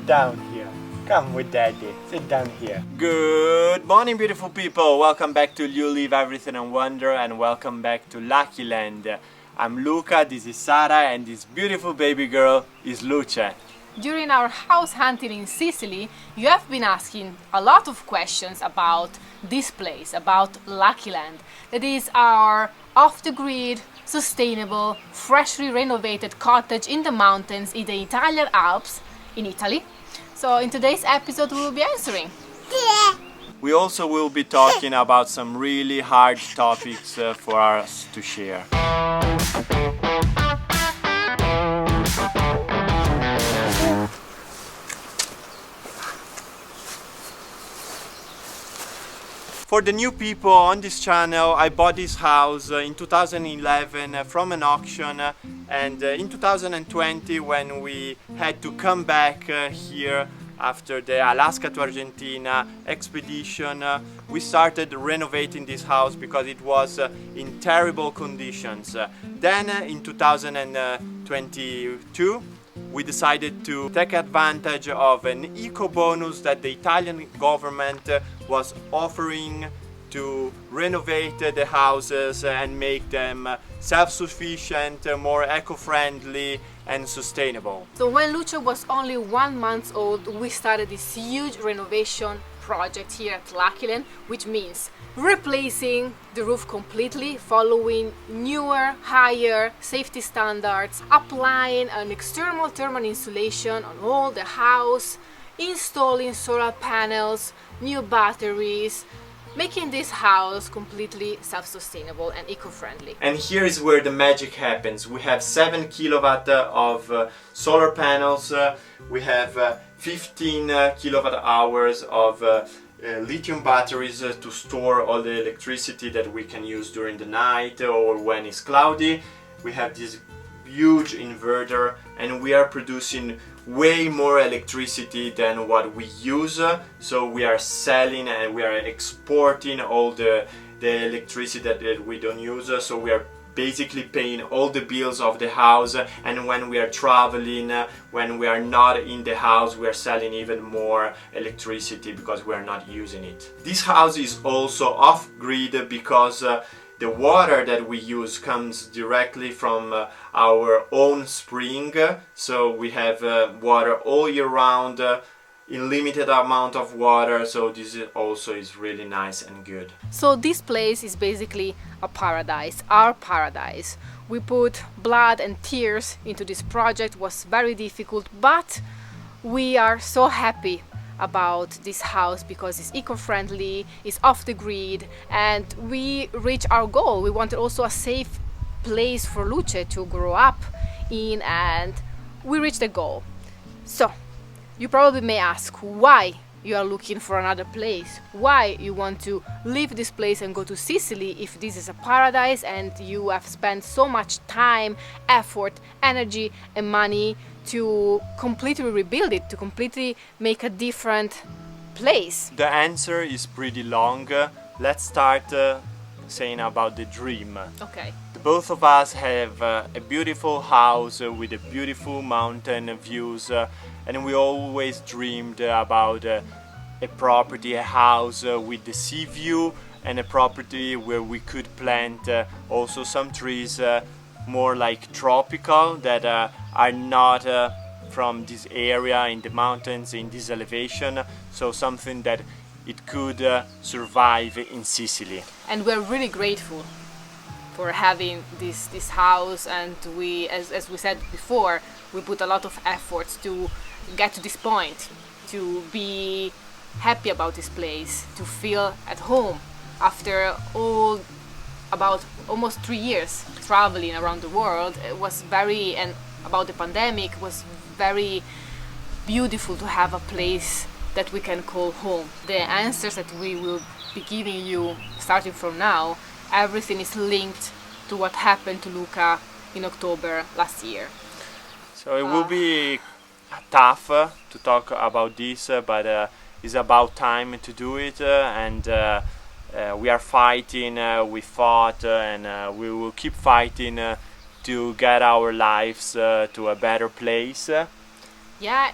down here. Come with daddy, sit down here. Good morning, beautiful people. Welcome back to You Leave Everything and Wonder, and welcome back to Lucky Land. I'm Luca, this is Sara, and this beautiful baby girl is Luce. During our house hunting in Sicily, you have been asking a lot of questions about this place, about Lucky Land. That is our off-the-grid, sustainable, freshly renovated cottage in the mountains in the Italian Alps in Italy. So in today's episode we will be answering. We also will be talking about some really hard topics for us to share. For the new people on this channel, I bought this house in 2011 from an auction, and in 2020, when we had to come back here after the Alaska to Argentina expedition, we started renovating this house because it was in terrible conditions. Then in 2022, we decided to take advantage of an eco bonus that the Italian government was offering to renovate the houses and make them self-sufficient, more eco-friendly and sustainable. So when Luce was only 1 month old, we started this huge renovation project here at Lucky Land, which means replacing the roof completely, following newer, higher safety standards, applying an external thermal insulation on all the house, installing solar panels, new batteries, making this house completely self-sustainable and eco-friendly. And here is where the magic happens. We have 7 kilowatt of solar panels, we have 15 kilowatt hours of lithium batteries to store all the electricity that we can use during the night or when it's cloudy. We have this huge inverter, and we are producing way more electricity than what we use, so we are selling and we are exporting all the electricity that we don't use, so we are basically paying all the bills of the house, and when we are traveling, when we are not in the house, we are selling even more electricity because we are not using it. This house is also off-grid because the water that we use comes directly from our own spring, so we have water all year round, in limited amount of water, so this is also really nice and good. So this place is basically a paradise, our paradise. We put blood and tears into this project. It was very difficult, but we are so happy about this house because it's eco-friendly, it's off the grid, and we reached our goal. We wanted also a safe place for Luce to grow up in, and we reached the goal. So you probably may ask why you are looking for another place, why you want to leave this place and go to Sicily if this is a paradise and you have spent so much time, effort, energy and money to completely rebuild it, to completely make a different place. The answer is pretty long. Let's start saying about the dream. Okay. Both of us have a beautiful house with a beautiful mountain views, and we always dreamed about a property, a house with the sea view, and a property where we could plant also some trees more like tropical that are not from this area in the mountains, in this elevation, so something that it could survive in Sicily. And we're really grateful for having this house, and we, as we said before, we put a lot of efforts to get to this point, to be happy about this place, to feel at home after about almost 3 years traveling around the world. It was and about the pandemic, it was very beautiful to have a place that we can call home. The answers that we will be giving you starting from now, everything is linked to what happened to Luca in October last year. So it will be tough to talk about this, but it's about time to do it, and we are fighting, we fought, and we will keep fighting to get our lives to a better place. Yeah,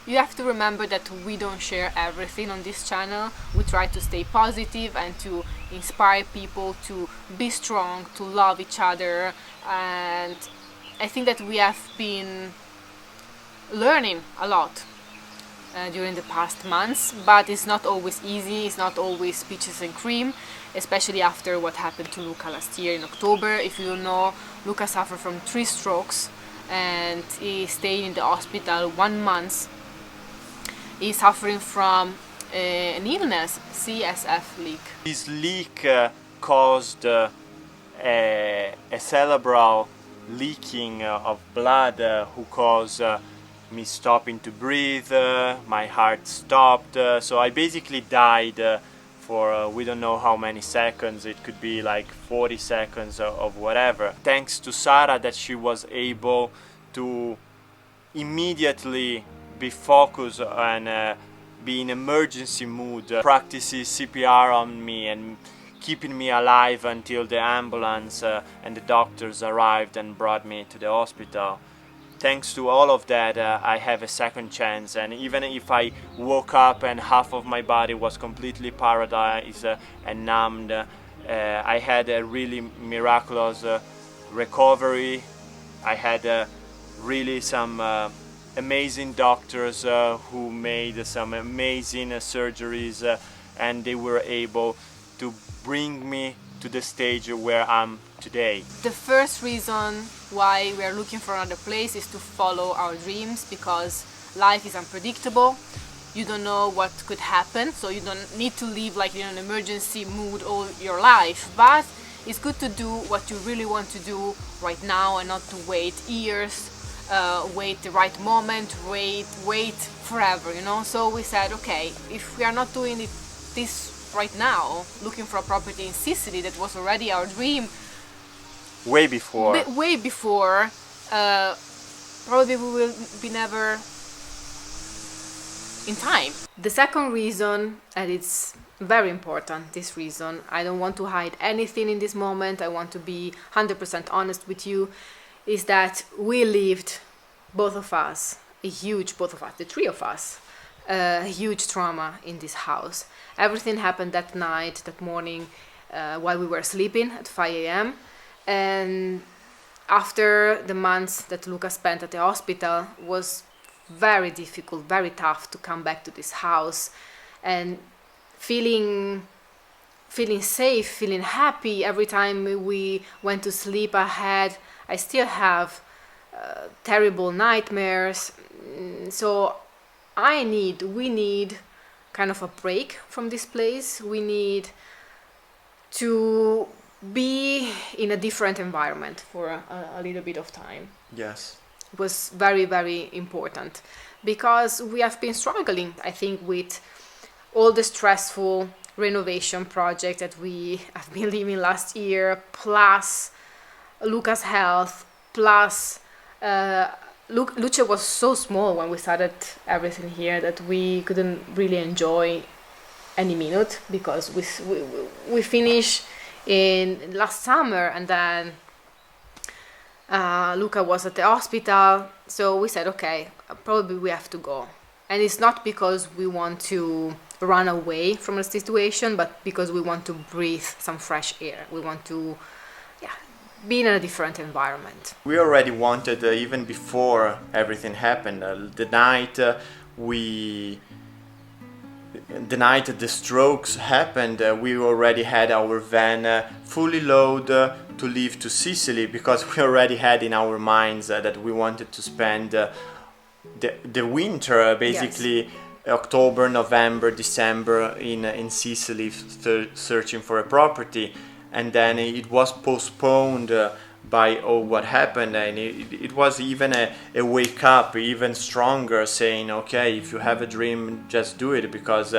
You have to remember that we don't share everything on this channel. We try to stay positive and to inspire people to be strong, to love each other, and I think that we have been learning a lot during the past months, but it's not always easy, it's not always peaches and cream, especially after what happened to Luca last year in October. If you don't know, Luca suffered from 3 strokes and he stayed in the hospital 1 month. He's suffering from an illness, CSF leak. This leak caused a cerebral leaking of blood who caused me stopping to breathe, my heart stopped, so I basically died for we don't know how many seconds. It could be like 40 seconds of whatever. Thanks to Sara that she was able to immediately be focused and be in emergency mood, practices CPR on me and keeping me alive until the ambulance and the doctors arrived and brought me to the hospital. Thanks to all of that, I have a second chance, and even if I woke up and half of my body was completely paralyzed and numbed, I had a really miraculous recovery. I had really some amazing doctors who made some amazing surgeries, and they were able to bring me to the stage where I'm today. The first reason why we are looking for another place is to follow our dreams, because life is unpredictable. You don't know what could happen, so you don't need to live like in an emergency mood all your life, but it's good to do what you really want to do right now and not to wait years, wait the right moment, wait forever, you know. So we said, okay, if we are not doing this right now, looking for a property in Sicily, that was already our dream way before, probably we will be never in time. The second reason, and it's very important, this reason, I don't want to hide anything in this moment, I want to be 100% honest with you, is that we lived, both of us, the 3 of us, a huge trauma in this house. Everything happened that night, that morning, while we were sleeping at 5 a.m. And after the months that Luca spent at the hospital, was very difficult, very tough to come back to this house and feeling safe, feeling happy. Every time we went to sleep, I still have terrible nightmares. So we need kind of a break from this place. We need to be in a different environment for a little bit of time. Yes. It was very, very important because we have been struggling, I think, with all the stressful renovation project that we have been living last year, plus Luca's health, plus Luce was so small when we started everything here that we couldn't really enjoy any minute, because we finished in last summer and then Luca was at the hospital, so we said, okay, probably we have to go. And it's not because we want to run away from the situation, but because we want to breathe some fresh air. We want to be in a different environment. We already wanted, even before everything happened, the night the strokes happened, we already had our van fully loaded to leave to Sicily, because we already had in our minds that we wanted to spend the winter, basically. Yes. October, November, December in Sicily, searching for a property. And then it was postponed by what happened, and it was even a wake up, even stronger, saying, okay, if you have a dream, just do it, because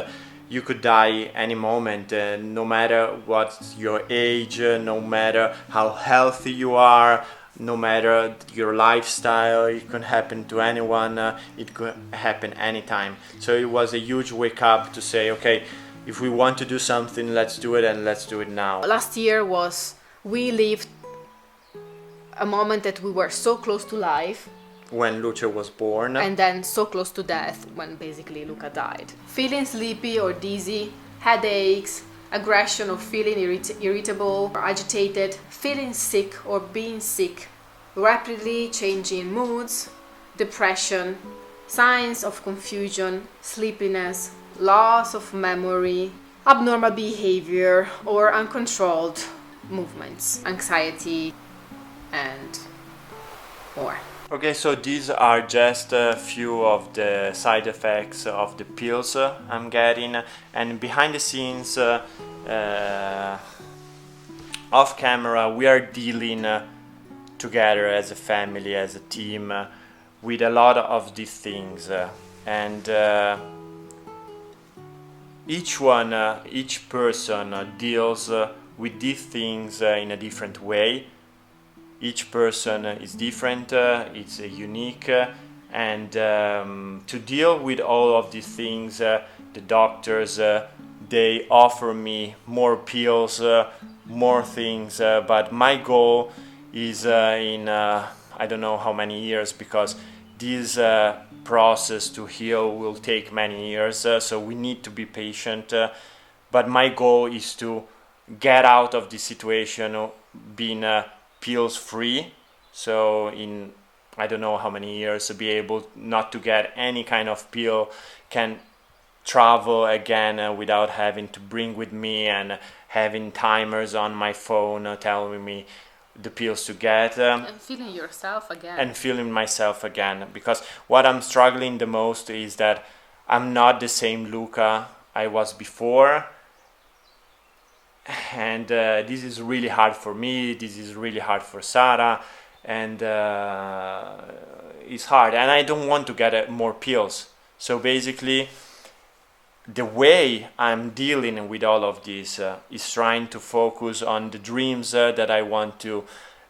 you could die any moment, no matter what your age, no matter how healthy you are, no matter your lifestyle. It could happen to anyone, it could happen anytime. So it was a huge wake up to say, okay, if we want to do something, let's do it, and let's do it now. Last year we lived a moment that we were so close to life, when Luce was born. And then so close to death when basically Luca died. Feeling sleepy or dizzy, headaches, aggression or feeling irritable or agitated, feeling sick or being sick, rapidly changing moods, depression, signs of confusion, sleepiness, loss of memory, abnormal behavior or uncontrolled movements, anxiety, and more. Okay, so these are just a few of the side effects of the pills I'm getting, and behind the scenes, off camera, we are dealing together as a family, as a team, with a lot of these things, and each person deals with these things in a different way. Each person is different, it's unique, and to deal with all of these things, the doctors, they offer me more pills, more things, but my goal is in I don't know how many years, because this process to heal will take many years, so we need to be patient, but my goal is to get out of this situation being pills free, so in I don't know how many years be able not to get any kind of pill, can travel again without having to bring with me and having timers on my phone telling me the pills to get, and feeling yourself again, and feeling myself again, because what I'm struggling the most is that I'm not the same Luca I was before. And this is really hard for me, this is really hard for Sara, and it's hard, and I don't want to get more pills. So basically, the way I'm dealing with all of this is trying to focus on the dreams that I want to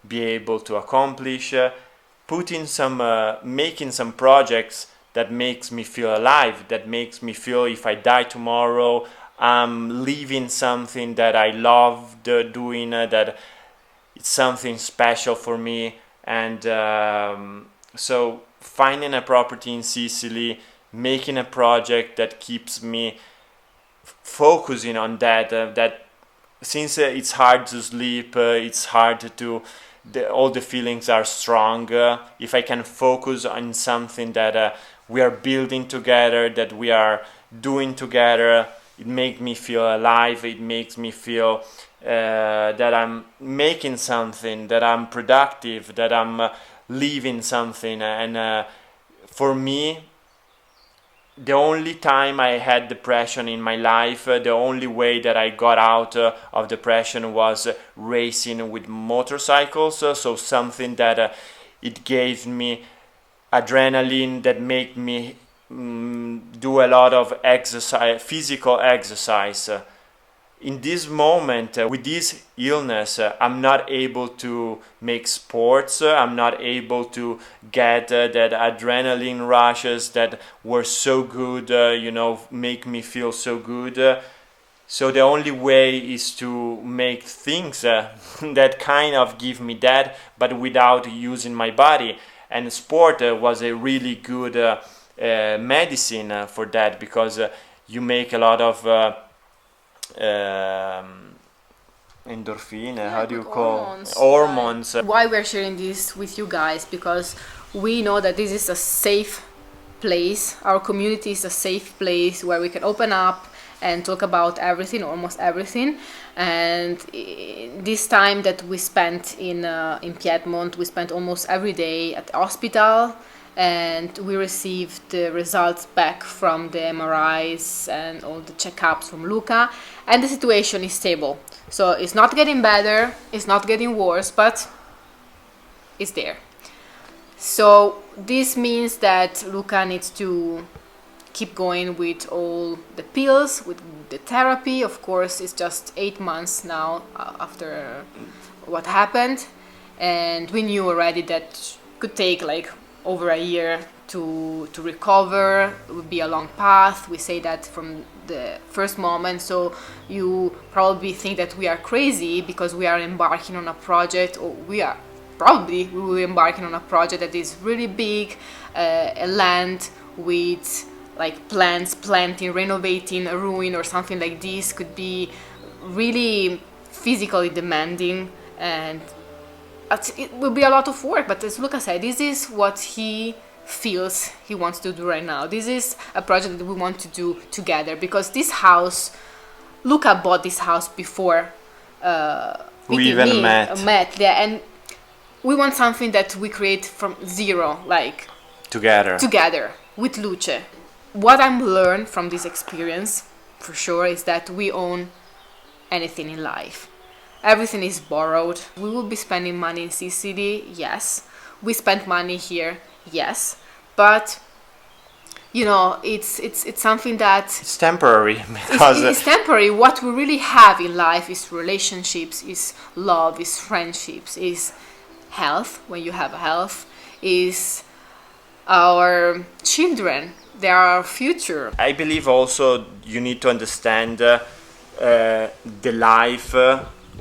be able to accomplish, making some projects that makes me feel alive, that makes me feel if I die tomorrow, I'm leaving something that I loved doing, that it's something special for me. And so finding a property in Sicily, making a project that keeps me focusing on that, that since it's hard to sleep, it's hard to, all the feelings are strong, if I can focus on something that we are building together, that we are doing together, it makes me feel alive, it makes me feel that I'm making something, that I'm productive, that I'm leaving something. And for me, the only time I had depression in my life, the only way that I got out of depression was racing with motorcycles, so something that it gave me adrenaline, that made me do a lot of exercise, physical exercise. In this moment, with this illness, I'm not able to make sports, I'm not able to get that adrenaline rushes that were so good, make me feel so good. So the only way is to make things that kind of give me that, but without using my body. And sport was a really good medicine for that, because you make a lot of endorphin, how do you call hormones. Why we're sharing this with you guys? Because we know that this is a safe place, our community is a safe place where we can open up and talk about everything, almost everything. And this time that we spent in Piedmont, we spent almost every day at the hospital, and we received the results back from the MRIs and all the checkups from Luca, and the situation is stable. So it's not getting better, it's not getting worse, but it's there. So this means that Luca needs to keep going with all the pills, with the therapy. Of course, it's just 8 months now after what happened, and we knew already that could take like over a year to recover. It would be a long path. We say that from the first moment, so you probably think that we are crazy because we are embarking on a project, or we are probably we will be embarking on a project that is really big, a land with like plants, planting, renovating a ruin or something like this could be really physically demanding, and it will be a lot of work. But as Luca said, this is what he feels he wants to do right now. This is a project that we want to do together, because this house, Luca bought this house before we even met, yeah, and we want something that we create from zero, like together with Luce. What I'm learned from this experience, for sure, is that we own anything in life. Everything is borrowed. We will be spending money in Sicily, yes. We spent money here, yes. But you know, it's something that it's temporary, because it's temporary. What we really have in life is relationships, is love, is friendships, is health. When you have health, is our children. They are our future. I believe also you need to understand the life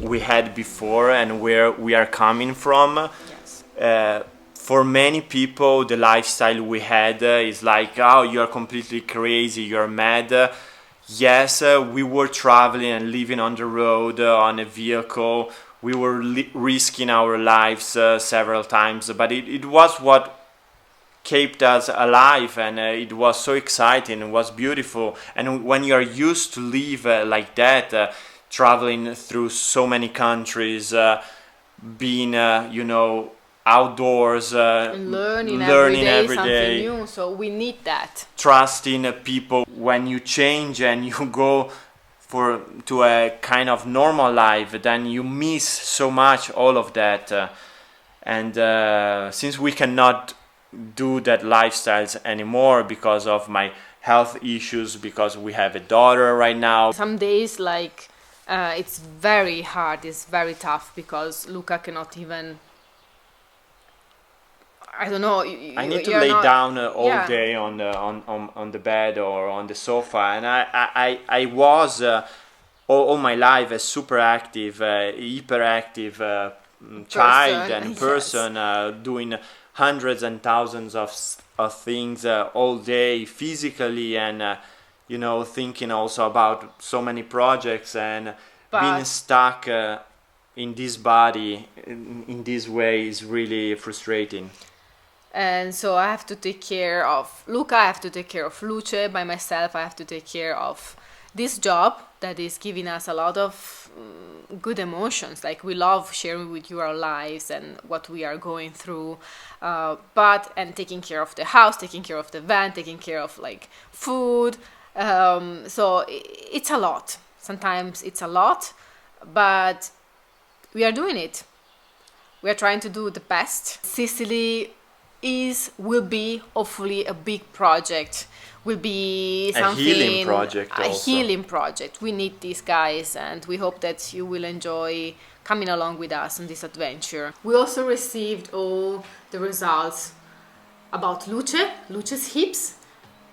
we had before and where we are coming from. Yes. For many people, the lifestyle we had is like, oh, you're completely crazy, you're mad. Yes, we were traveling and living on the road, on a vehicle. We were risking our lives several times, but it was what kept us alive, and it was so exciting, it was beautiful. And when you are used to live like that, traveling through so many countries, being, outdoors, learning every something day, new, so we need that. Trusting people. When you change and you go to a kind of normal life, then you miss so much all of that. And since we cannot do that lifestyles anymore because of my health issues, because we have a daughter right now, some days like it's very hard, it's very tough, because Luca cannot even, I don't know. I need to lay down all day on the bed or on the sofa, and I was all my life a super active, hyperactive child and person, yes. Doing hundreds and thousands of things all day physically, and thinking also about so many projects, and being stuck in this body in this way is really frustrating. And so I have to take care of Luca, I have to take care of Luce. By myself, I have to take care of this job that is giving us a lot of good emotions. Like, we love sharing with you our lives and what we are going through. And taking care of the house, taking care of the van, taking care of like food. So it's a lot. Sometimes it's a lot, but we are doing it. We are trying to do the best. Sicily will be hopefully a big project, will be something, a healing project. We need these guys, and we hope that you will enjoy coming along with us on this adventure. We also received all the results about Luce's hips,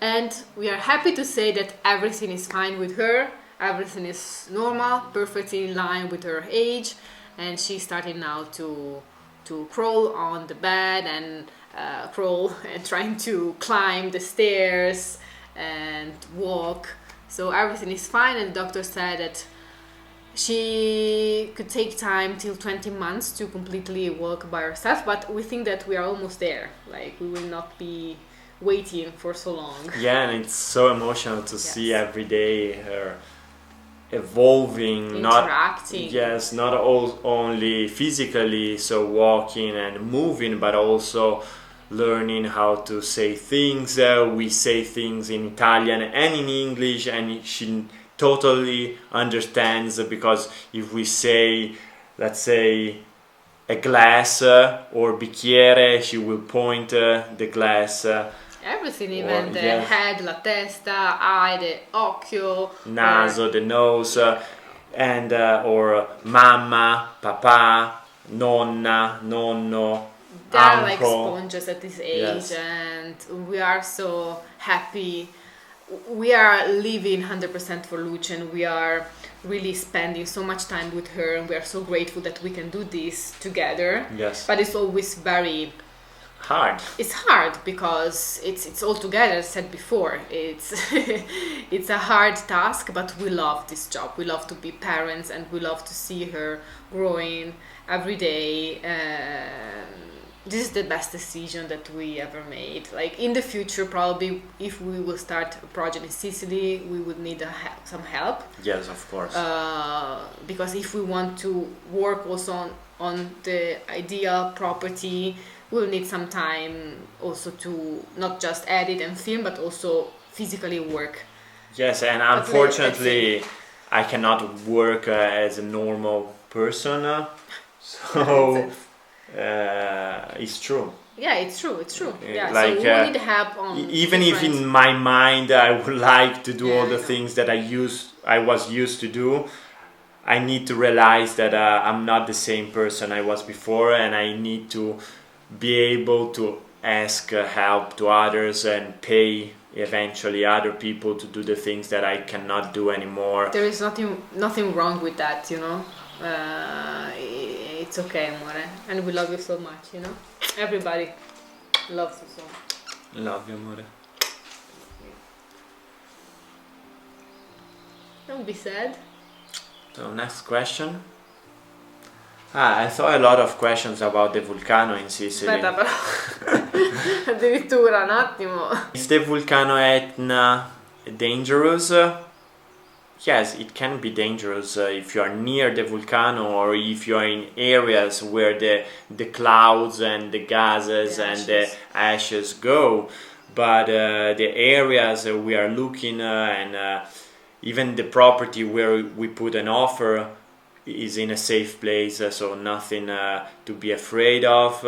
and we are happy to say that everything is fine with her. Everything is normal, perfectly in line with her age, and she's starting now to crawl on the bed and crawl and trying to climb the stairs and walk. So everything is fine, and the doctor said that she could take time till 20 months to completely walk by herself, but we think that we are almost there. Like, we will not be waiting for so long. Yeah, and it's so emotional to see every day her evolving, interacting. not only physically, so walking and moving, but also learning how to say things. We say things in Italian and in English, and she totally understands, because if we say, let's say, a glass or bicchiere, she will point the glass. Everything, even the head, la testa, eye, the occhio, naso, the nose, and or mamma, papà, nonna, nonno. They are like sponges at this age, yes. And we are so happy we are living 100% for Luce, and we are really spending so much time with her, and we are so grateful that we can do this together. Yes. But it's always very hard. It's hard because it's all together, as said before. It's it's a hard task, but we love this job. We love to be parents, and we love to see her growing every day. This is the best decision that we ever made. Like in the future, probably if we will start a project in Sicily, we would need some help. Yes, of course. Because if we want to work also on the ideal property, we'll need some time also to not just edit and film, but also physically work. Yes, and unfortunately, I cannot work as a normal person. So. It's true. Yeah, it's true. Yeah, like, so we need help on. Even if in my mind I would like to do all the things that I was used to do, I need to realize that I'm not the same person I was before, and I need to be able to ask help to others and pay eventually other people to do the things that I cannot do anymore. There is nothing wrong with that, you know. It's okay, amore, and we love you so much, you know. Everybody loves you so much. Love you, amore. Don't be sad. So next question. I saw a lot of questions about the volcano in Sicily. Aspetta però, addirittura un attimo. Is the volcano Etna dangerous? Yes, it can be dangerous if you are near the volcano, or if you are in areas where the clouds and the gases and the ashes go. But the areas we are looking and even the property where we put an offer is in a safe place, so nothing to be afraid of.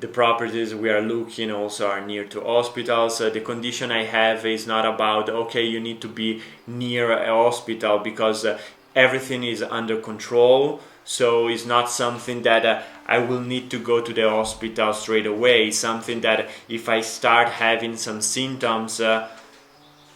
The properties we are looking also are near to hospitals. The condition I have is not about, okay, you need to be near a hospital, because everything is under control. So it's not something that I will need to go to the hospital straight away. It's something that if I start having some symptoms,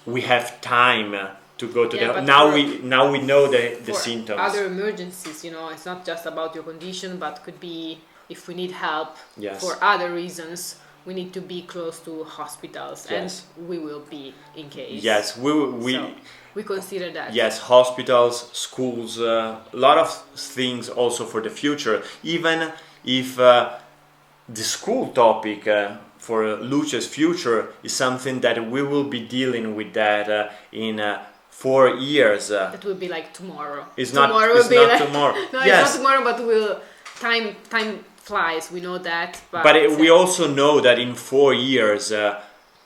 we have time to go to the. Now we know the symptoms. Other emergencies, you know, it's not just about your condition, but could be. If we need help for other reasons, we need to be close to hospitals, and we will be in case. Yes, we consider that. Yes, hospitals, schools, a lot of things also for the future. Even if the school topic for Luce's future is something that we will be dealing with that in 4 years. That will be like tomorrow. It's tomorrow not like, tomorrow. No, yes. It's not tomorrow, but time flies, we know that. But we also know that in 4 years,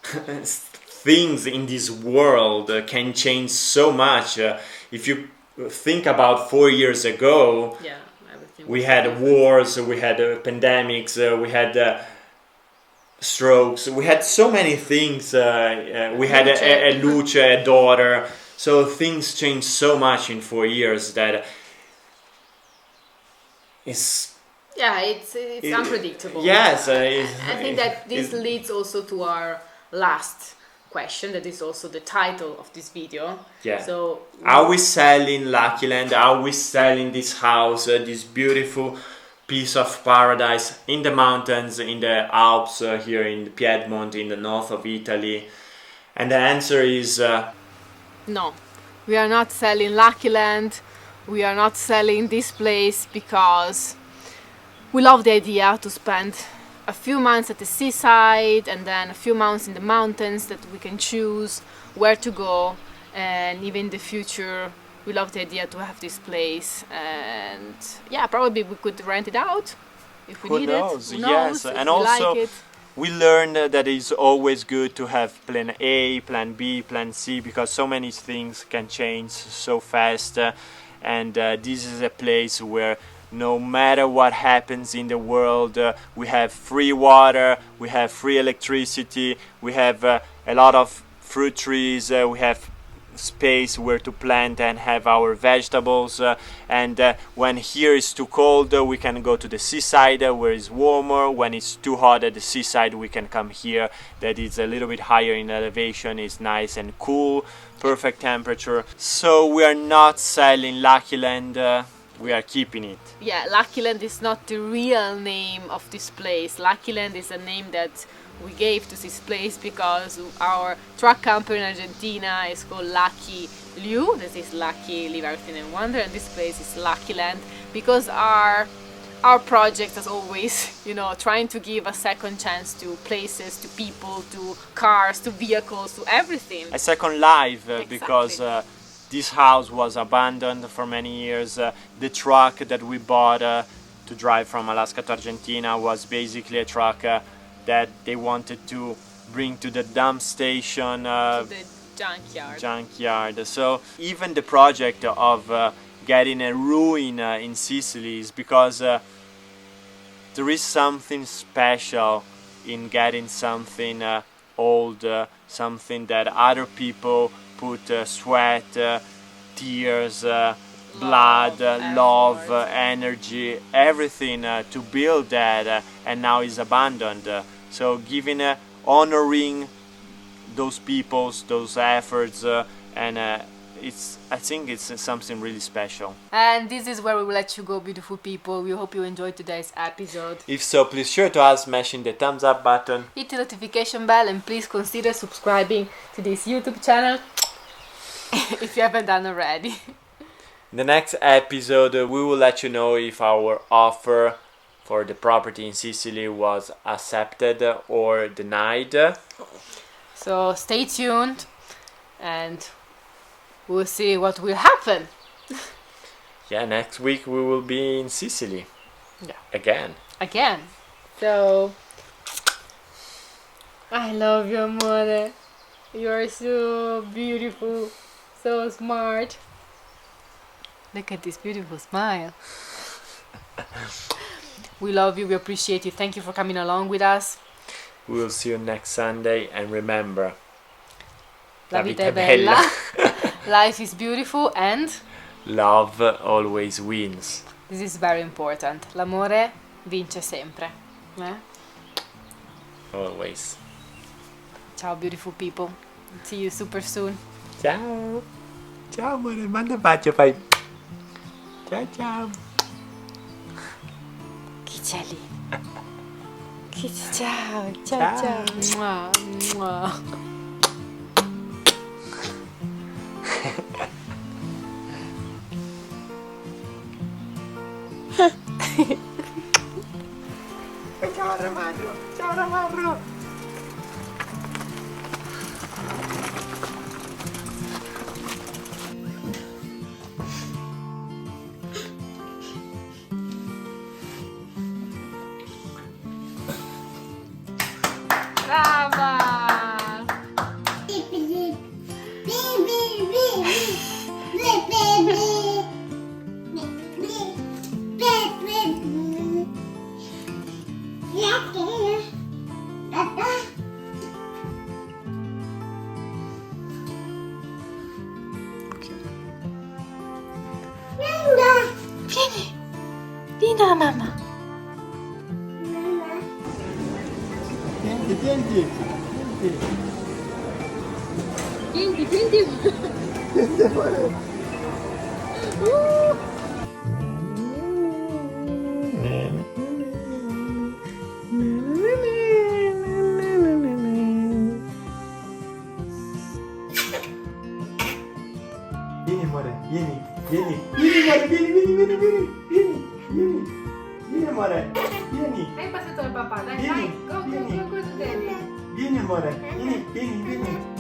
things in this world can change so much. If you think about 4 years ago, we had wars, we had pandemics, we had strokes, we had so many things. We had a Luce, a daughter. So things changed so much in 4 years that it's unpredictable. Yes. I think that this leads also to our last question, that is also the title of this video. Yeah. So are we selling Lucky Land? Are we selling this house, this beautiful piece of paradise in the mountains, in the Alps, here in Piedmont, in the north of Italy? And the answer is no. We are not selling Lucky Land. We are not selling this place because we love the idea to spend a few months at the seaside and then a few months in the mountains, that we can choose where to go. And even in the future, we love the idea to have this place. And probably we could rent it out if we need it. Who knows? Yes, and also like we learned that it's always good to have plan A, plan B, plan C, because so many things can change so fast. And this is a place where no matter what happens in the world, we have free water, we have free electricity, we have a lot of fruit trees, we have space where to plant and have our vegetables, and when here is too cold, we can go to the seaside where it's warmer. When it's too hot at the seaside, we can come here that is a little bit higher in elevation. It's nice and cool, perfect temperature. So we are not selling Lucky Land, we are keeping it. Yeah, Lucky Land is not the real name of this place. Lucky Land is a name that we gave to this place because our truck company in Argentina is called Lucky Liu. This is Lucky, Leave Everything and Wander, and this place is Lucky Land because our project is always, trying to give a second chance to places, to people, to cars, to vehicles, to everything. A second life, Exactly. because this house was abandoned for many years. The truck that we bought to drive from Alaska to Argentina was basically a truck that they wanted to bring to the dump station, To the junkyard. So even the project of getting a ruin in Sicily is because there is something special in getting something old, something that other people put sweat, tears, blood, love, energy, everything to build that, and now is abandoned. So giving, honoring those peoples, those efforts, and I think it's something really special. And this is where we will let you go, beautiful people. We hope you enjoyed today's episode. If so, please share to us, smashing the thumbs up button. Hit the notification bell and please consider subscribing to this YouTube channel if you haven't done already. In the next episode, we will let you know if our offer for the property in Sicily was accepted or denied. So stay tuned and we'll see what will happen. Yeah, next week we will be in Sicily. Yeah. Again. So I love you, amore. You are so beautiful, so smart. Look at this beautiful smile. We love you, we appreciate you. Thank you for coming along with us. We will see you next Sunday, and remember, La vita è bella. Life is beautiful and love always wins. this is very important. L'amore vince sempre. Always. Ciao, beautiful people. See you super soon. Ciao. Ciao amore, manda un bacio, fai. Ciao ciao. Chi c'è lì? Ciao, ciao, ciao. Mua, mua. Ciao Ramarro. Ciao Ramarro. Brava! Vieni! Vieni dalla mamma! Tienti. Tienti amore. Vieni amore, vieni amore, vieni amore, vieni. Hai passato al papà, dai, Vieni, vai, go, vieni. to daddy. Vieni amore, vieni.